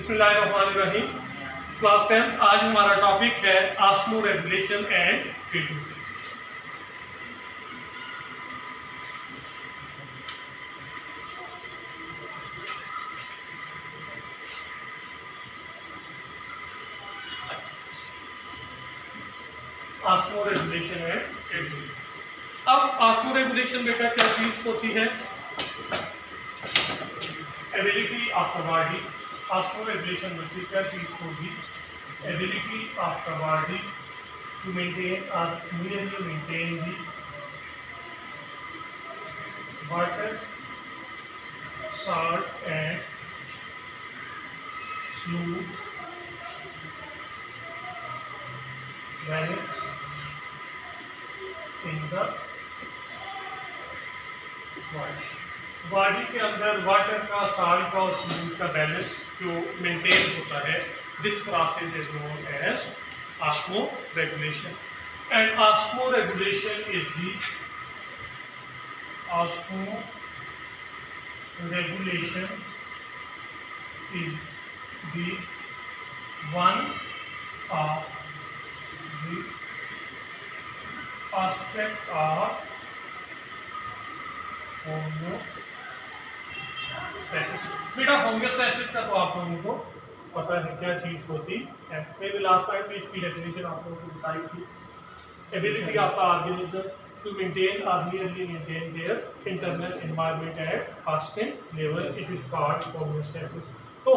बिस्मिल्लाहिर्रहमानिर्रहीम। क्लास 10 आज हमारा टॉपिक है osmoregulation and treatment. Osmoregulation and treatment. अब ऑस्मो रेगुलेशन बेटा क्या चीज होती है? Ability of the body. Osmoregulation बच्चे क्या चीज होगी? Ability of the body to maintain और merely maintain the water, salt and fluid balance in the body। Body के अंदर वाटर का, साल्ट का और फ्लूइड का बैलेंस जो मेंटेन होता है, this process is known as osmoregulation. And osmoregulation is the osmoregulation is the one of the aspect of homeostasis. बेटा होम्योस्टैसिस का तो आप लोगों को पता है क्या चीज होती है। मैंने लास्ट टाइम भी इसकी डेफिनेशन आप लोगों को बताई थी। Ability of the organism to maintain और nearly maintain their internal environment at constant level, it is called homeostasis. तो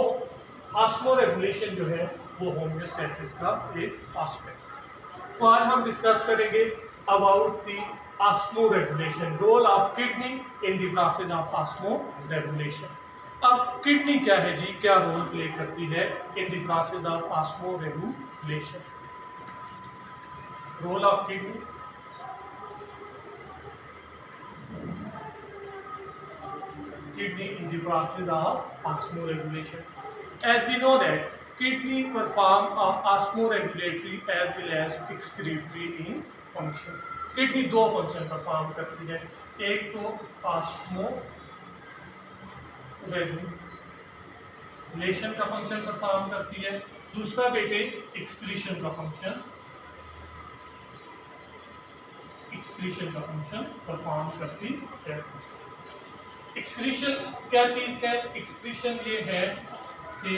ऑस्मो रेगुलेशन जो है वो होम्योस्टैसिस का एक एस्पेक्ट है। तो आज हम डिस्कस करेंगे about the osmoregulation, role of kidney in the process of osmoregulation. अब किडनी क्या है जी, क्या रोल प्ले करती है in the process of osmoregulation? Role of kidney, in the process of osmoregulation. As we know that kidney perform osmoregulatory as well as excretory in function. Kidney दो function perform करती है, एक तो osmo regulation का function perform करती है, दूसरा बेटे एक्सक्रीशन का फंक्शन परफॉर्म करती है। एक्सक्रीशन क्या चीज है? एक्सक्रीशन ये है कि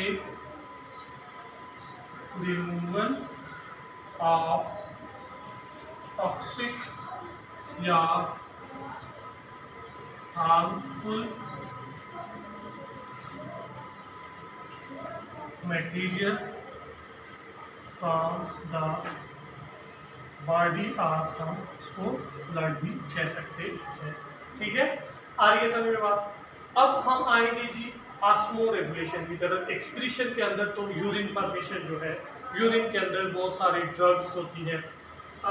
रिमूवल ऑफ टॉक्सिक या harmful material from the body, आप हम इसको ब्लड भी कह सकते हैं। ठीक है, आ रही है समझ में बात? अब हम आएंगे जी ऑस्मो रेगुलेशन की तरफ। एक्सक्रीशन के अंदर तो यूरिन फॉर्मेशन जो है, यूरिन के अंदर बहुत सारी ड्रग्स होती हैं,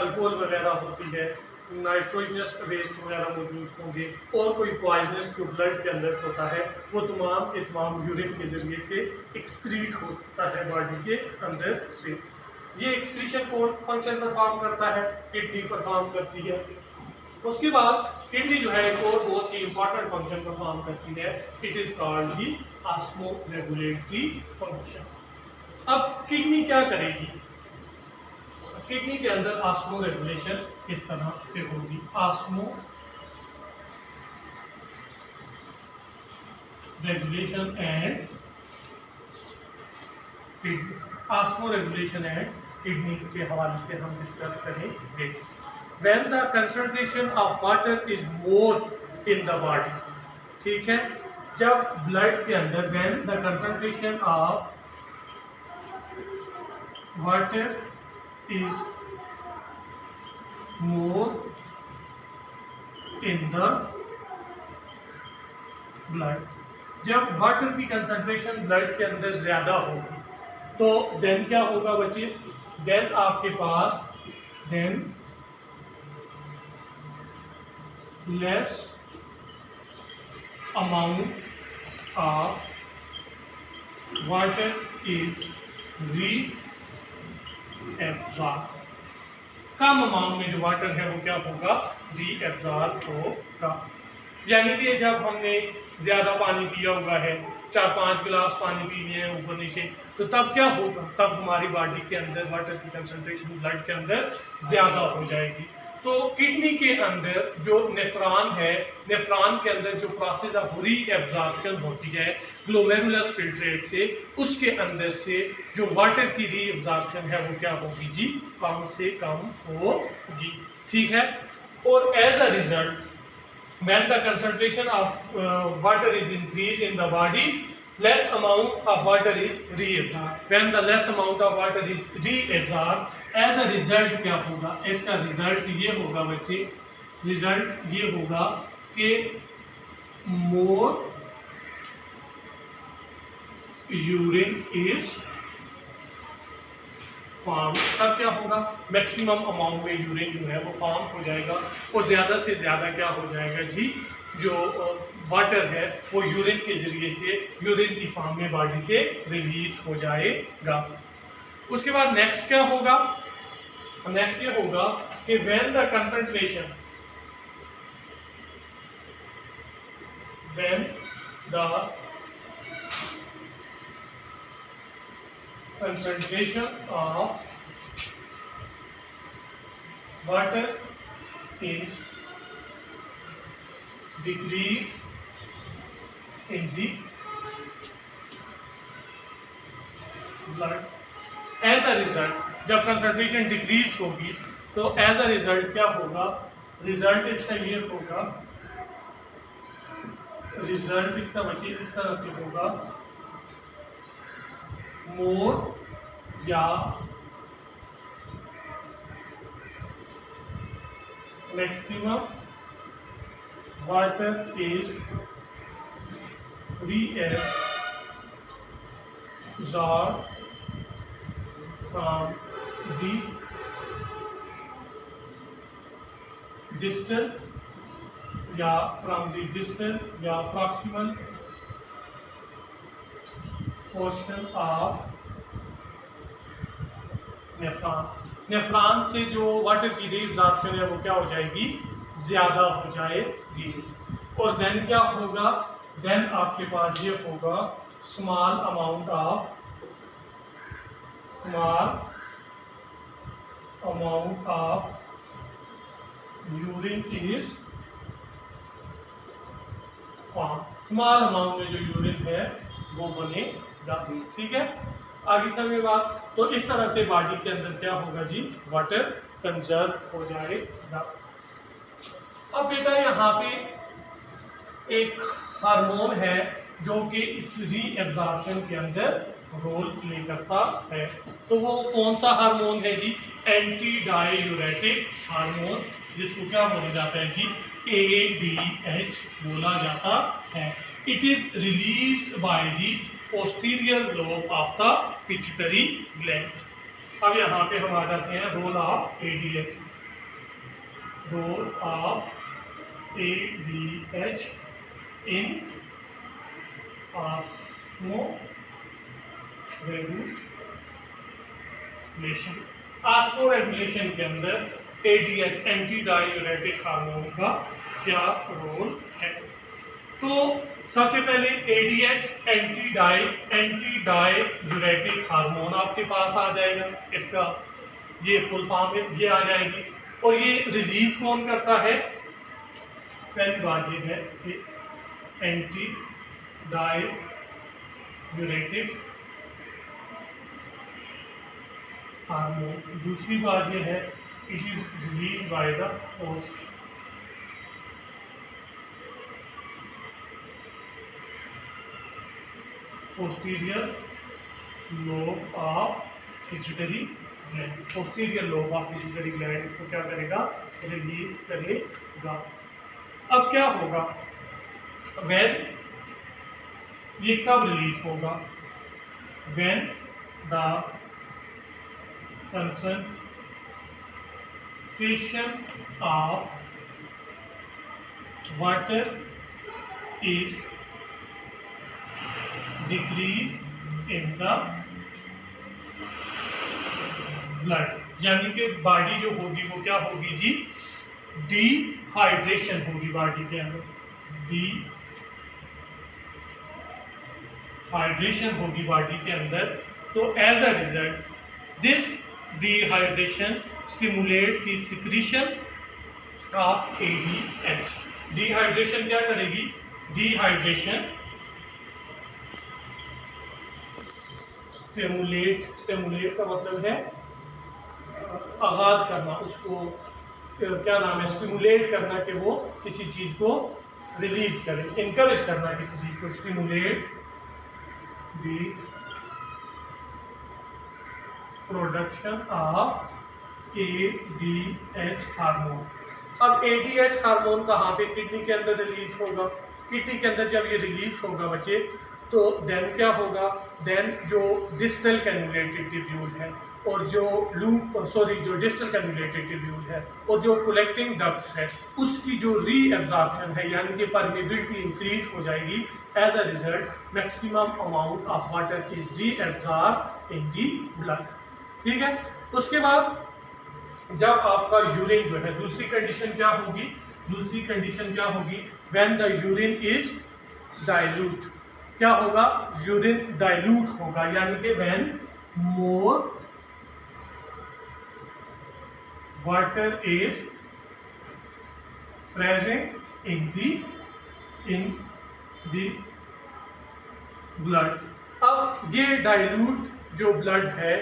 अल्कोहल वगैरह होती है, नाइट्रोजनस वेस्ट वगैरह मौजूद होंगे और कोई पॉइजनस जो ब्लड के अंदर होता है वो तमाम यूरिन के जरिए से एक्सक्रीट होता है बॉडी के अंदर से। ये एक्सक्रीशन कौन फंक्शन परफॉर्म करता है? किडनी परफॉर्म करती है। उसके बाद किडनी जो है एक और बहुत ही इंपॉर्टेंट फंक्शन परफॉर्म करती है, it is called the osmo regulatory function. अब किडनी क्या करेगी? किडनी के अंदर ऑस्मो रेगुलेशन किस तरह से होगी? Osmo regulation and kidney, osmo regulation and kidney के हवाले से हम डिस्कस करेंगे। When the concentration of water is more in the body, ठीक है, जब ब्लड के अंदर when the concentration of water is more in the blood, जब वाटर की कंसंट्रेशन ब्लड के अंदर ज्यादा होगी तो देन क्या होगा बच्चे? देन आपके पास then less amount of water is reabsorbed, कम अमाउंट में जो वाटर है वो क्या होगा? रीएब्सॉर्ब होगा। यानी कि जब हमने ज़्यादा पानी पिया हुआ है 4-5 गिलास पानी पी लिए हैं ऊपर नीचे, तो तब क्या होगा, तब हमारी बॉडी के अंदर वाटर की कंसंट्रेशन ब्लड के अंदर ज़्यादा हो जाएगी। तो किडनी के अंदर जो नेफ्रॉन है, नेफ्रॉन के अंदर जो प्रोसेस ऑफ री एब्जॉर्प्शन होती है ग्लोमेरुलस फिल्ट्रेट से, उसके अंदर से जो वाटर की री एब्जॉर्प्शन है वो क्या होगी जी, कम से कम होगी। ठीक है। और as a result when the concentration of water is increased in the body, less amount of water is reabsorbed. When the less amount of water is reabsorbed, as a result क्या होगा, इसका रिजल्ट ये होगा बच्चे, result ये होगा कि more urine is form, तब क्या होगा, मैक्सिमम अमाउंट में यूरिन जो है वो फॉर्म हो जाएगा और ज़्यादा से ज़्यादा क्या हो जाएगा जी, जो वाटर है वो यूरिन के ज़रिए से यूरिन की फॉर्म में बॉडी से रिलीज हो जाएगा। उसके बाद नेक्स्ट क्या होगा, नेक्स्ट ये होगा कि when the concentration, when the concentration of water is decreased in the blood, as a result, जब कंसंट्रेशन डिक्रीज होगी तो एज अ रिजल्ट क्या होगा, रिजल्ट इसका ये होगा, रिजल्ट इसका बच्चे इस तरह से होगा, मोर या maximum water is reabsorbed from the distal या from the distal या proximal portion of nephron, nephron से जो वाटर की रीअब्जॉर्प्शन है वो क्या हो जाएगी, ज़्यादा हो जाएगी। और देन क्या होगा, देन आपके पास ये होगा small amount of urine is form, small amount में जो यूरिन है वो बनेगा। ठीक है, आगे समय बात, तो इस तरह से बॉडी के अंदर क्या होगा जी, वाटर कंजर्व हो जाएगा। अब बेटा यहाँ पे एक हार्मोन है जो कि इस री एब्जॉर्प्शन के अंदर रोल प्ले करता है, तो वो कौन सा हार्मोन है जी, एंटी डाययूरेटिक हार्मोन, जिसको क्या बोला जाता है जी, ADH बोला जाता है। It is released by the posterior lobe of the pituitary gland. अब यहाँ पे हम आ जाते हैं role of ADH, role of ADH in osmoregulation. Osmoregulation के अंदर ADH एंटी डाययूरेटिक हार्मोन का क्या रोल है, तो सबसे पहले ADH एंटी डाययूरेटिक हार्मोन आपके पास आ जाएगा, इसका ये फुल फॉर्म है, ये आ जाएगी। और ये रिलीज कौन करता है, पहली बात ये है कि एंटी डाययूरेटिक हार्मोन, दूसरी बात ये है it is release by the posterior lobe of pituitary gland, posterior lobe of pituitary gland इसको क्या करेगा, रिलीज करेगा। अब क्या होगा, when ये कब रिलीज होगा, when the concentration of water is decrease in the blood, यानी कि बॉडी जो होगी वो क्या होगी जी, डिहाइड्रेशन होगी बॉडी के अंदर, हाइड्रेशन होगी बॉडी के अंदर, तो as a result this dehydration stimulate the secretion of ADH। Dehydration क्या करेगी? डिहाइड्रेशन स्टिमुलेट का मतलब है आगाज करना, उसको क्या नाम है, स्टिमुलेट करना कि वो किसी चीज को रिलीज करे, इनकरेज करना किसी चीज को, stimulate the production of ADH hormone. अब ADH हार्मोन कहाँ पे? किडनी के अंदर रिलीज होगा। किडनी के अंदर जब ये रिलीज होगा बच्चे, तो देन क्या होगा? देन जो डिस्टल कैन्युलेटेड ट्यूब्यूल है और जो जो डिस्टल कैन्युलेटेड ट्यूब्यूल है और जो कलेक्टिंग डक्ट्स है, उसकी जो रीएब्जॉर्प्शन है यानी कि परमेबिलिटी इंक्रीज हो जाएगी। As a result maximum amount of water is reabsorb in the blood. ठीक है। उसके बाद जब आपका यूरिन जो है, दूसरी कंडीशन क्या होगी? दूसरी कंडीशन क्या होगी? When the urine is dilute. क्या होगा? यूरिन डाइल्यूट होगा, यानी कि when more water is present in the blood. अब ये डाइल्यूट जो ब्लड है,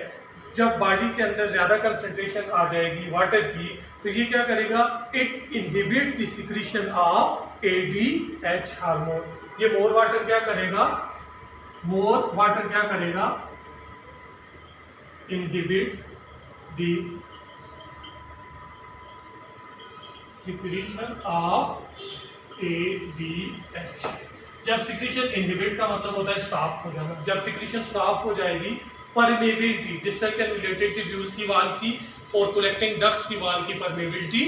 जब बॉडी के अंदर ज्यादा कंसंट्रेशन आ जाएगी वाटर की, तो ये क्या करेगा? It inhibit the secretion of ADH hormone. ये मोर वाटर क्या करेगा? मोर वाटर क्या करेगा? Inhibit the secretion of ADH। जब सिक्रीशन इनहिबिट का मतलब होता है स्टॉप हो जाना। जब सिक्रीशन स्टॉप हो जाएगी, परमेबिलिटी डिस्टल कैन्युलेटेड ट्यूब्यूल्स की वाल की और कलेक्टिंग डक्ट्स की वाल की परमेबिलिटी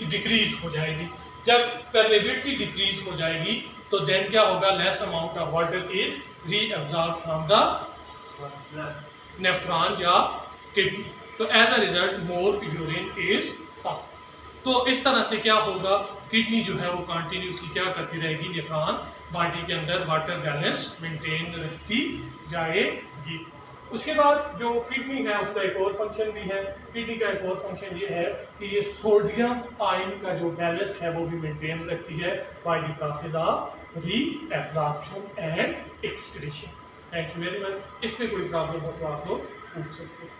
डिक्रीज हो जाएगी। जब परमेबिलिटी डिक्रीज हो जाएगी तो देन क्या होगा? Less amount of water is reabsorb from the nephron या किडनी। तो as a result more urine is form. तो इस तरह से क्या होगा? किडनी जो है वो कंटिन्यूसली क्या करती रहेगी? नेफ्रॉन बॉडी के अंदर वाटर बैलेंस मेंटेन रखती जाएगी। उसके बाद जो किडनी है उसका एक और फंक्शन भी है। किडनी का एक और फंक्शन ये है कि ये सोडियम आयन का जो बैलेंस है वो भी मेंटेन रखती है by the process of reabsorption and excretion. Thank you very much. इसमें कोई प्रॉब्लम हो तो आप लोग पूछ सकते हैं।